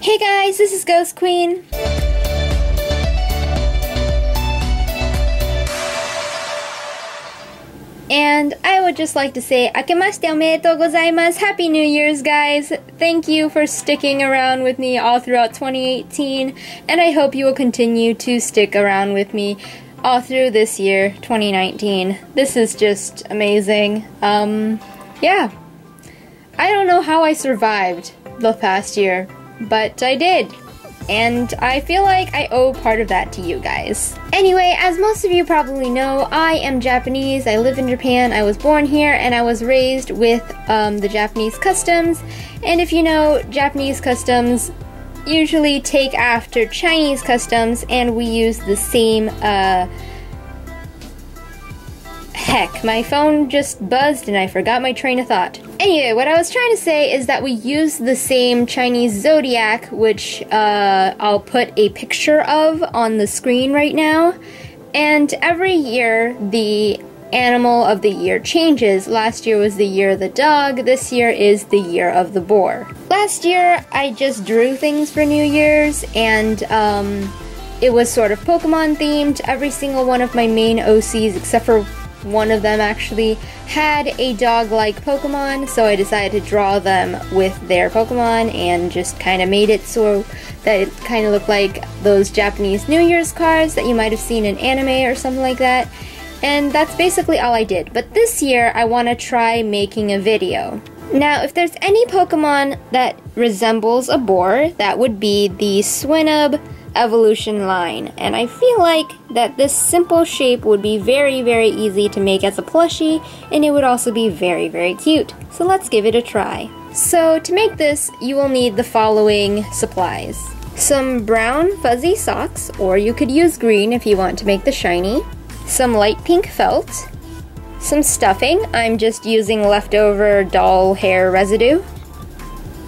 Hey guys, this is Ghost Queen. And I would just like to say, Akemashite omedetou gozaimasu! Happy New Year's, guys! Thank you for sticking around with me all throughout 2018, and I hope you will continue to stick around with me all through this year, 2019. This is just amazing. Yeah. I don't know how I survived the past year, but I did. And I feel like I owe part of that to you guys. Anyway, as most of you probably know, I am Japanese, I live in Japan, I was born here, and I was raised with the Japanese customs. And if you know, Japanese customs usually take after Chinese customs, and we use the same, heck, my phone just buzzed and I forgot my train of thought. Anyway, what I was trying to say is that we use the same Chinese zodiac, which I'll put a picture of on the screen right now. And every year, the animal of the year changes. Last year was the year of the dog, this year is the year of the boar. Last year, I just drew things for New Year's, and it was sort of Pokemon themed. Every single one of my main OCs, except for one of them actually, had a dog-like Pokemon, so I decided to draw them with their Pokemon and just kind of made it so that it kind of looked like those Japanese New Year's cards that you might have seen in anime or something like that. And that's basically all I did. But this year, I want to try making a video. Now, if there's any Pokemon that resembles a boar, that would be the Swinub evolution line, and I feel like that this simple shape would be very, very easy to make as a plushie, and it would also be very, very cute. So let's give it a try. So to make this, you will need the following supplies. Some brown fuzzy socks, or you could use green if you want to make the shiny. Some light pink felt. Some stuffing, I'm just using leftover doll hair residue.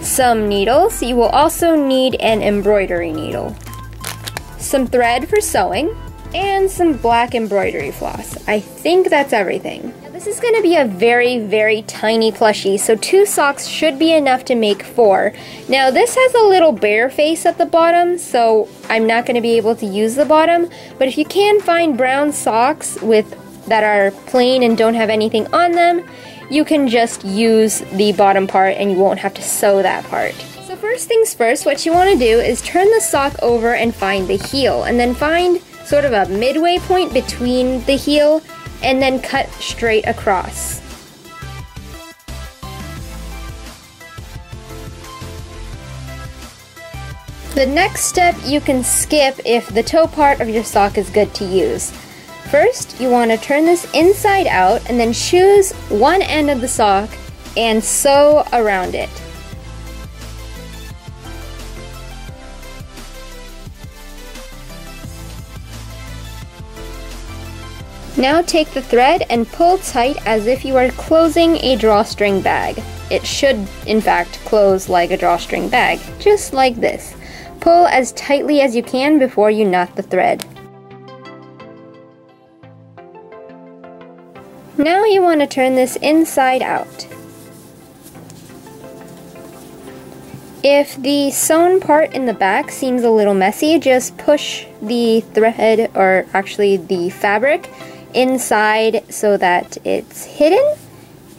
Some needles, you will also need an embroidery needle. Some thread for sewing, and some black embroidery floss. I think that's everything. Now, this is going to be a very, very tiny plushie, so 2 socks should be enough to make 4. Now, this has a little bear face at the bottom, so I'm not going to be able to use the bottom, but if you can find brown socks that are plain and don't have anything on them, you can just use the bottom part and you won't have to sew that part. So first things first, what you want to do is turn the sock over and find the heel, and then find sort of a midway point between the heel, and then cut straight across. The next step you can skip if the toe part of your sock is good to use. First, you want to turn this inside out and then choose one end of the sock and sew around it. Now take the thread and pull tight as if you are closing a drawstring bag. It should, in fact, close like a drawstring bag, just like this. Pull as tightly as you can before you knot the thread. Now you want to turn this inside out. If the sewn part in the back seems a little messy, just push the thread, or actually the fabric, inside so that it's hidden,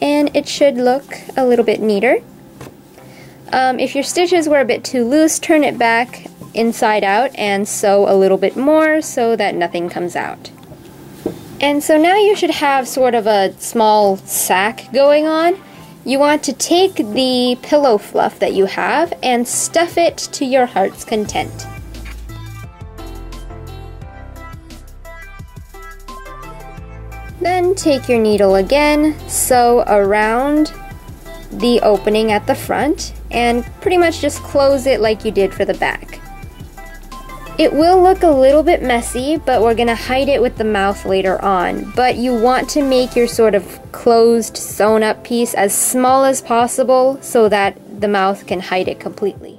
and it should look a little bit neater. If your stitches were a bit too loose, turn it back inside out and sew a little bit more so that nothing comes out. And so now you should have sort of a small sack going on. You want to take the pillow fluff that you have and stuff it to your heart's content. Then take your needle again, sew around the opening at the front, and pretty much just close it like you did for the back. It will look a little bit messy, but we're going to hide it with the mouth later on. But you want to make your sort of closed, sewn up piece as small as possible so that the mouth can hide it completely.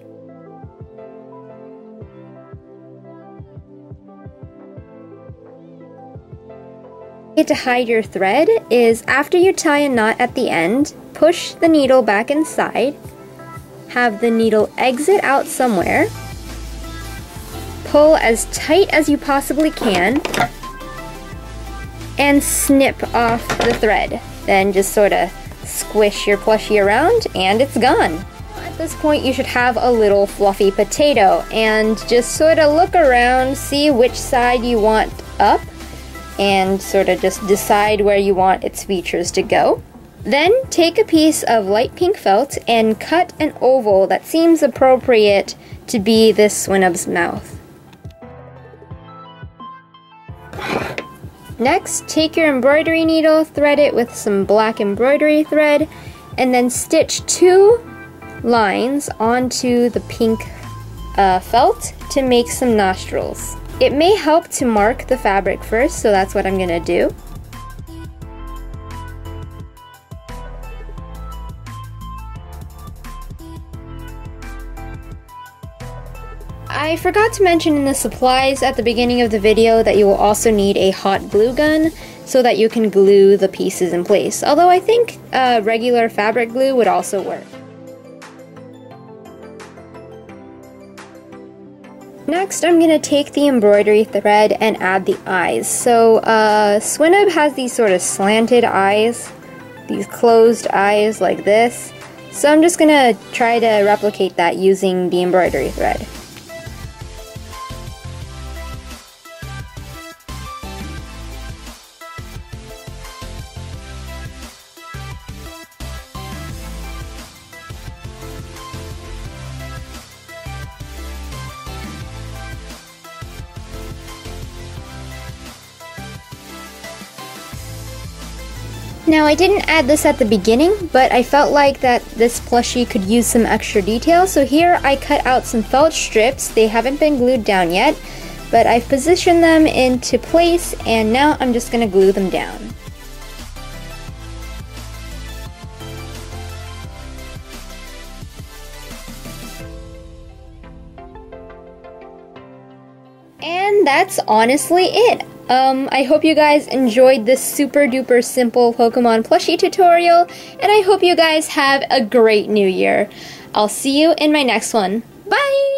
To hide your thread is after you tie a knot at the end, push the needle back inside, have the needle exit out somewhere. Pull as tight as you possibly can, and snip off the thread. Then just sort of squish your plushie around, and it's gone. At this point, you should have a little fluffy potato, and just sort of look around, see which side you want up, and sort of just decide where you want its features to go. Then take a piece of light pink felt and cut an oval that seems appropriate to be this Swinub's mouth. Next, take your embroidery needle, thread it with some black embroidery thread, and then stitch 2 lines onto the pink felt to make some nostrils. It may help to mark the fabric first, so that's what I'm gonna do. I forgot to mention in the supplies at the beginning of the video that you will also need a hot glue gun so that you can glue the pieces in place, although I think regular fabric glue would also work. Next, I'm going to take the embroidery thread and add the eyes. So Swinub has these sort of slanted eyes, these closed eyes like this, so I'm just going to try to replicate that using the embroidery thread. Now, I didn't add this at the beginning, but I felt like that this plushie could use some extra detail, so here I cut out some felt strips. They haven't been glued down yet, but I've positioned them into place, and now I'm just going to glue them down. And that's honestly it. I hope you guys enjoyed this super duper simple Pokemon plushie tutorial, and I hope you guys have a great new year. I'll see you in my next one. Bye!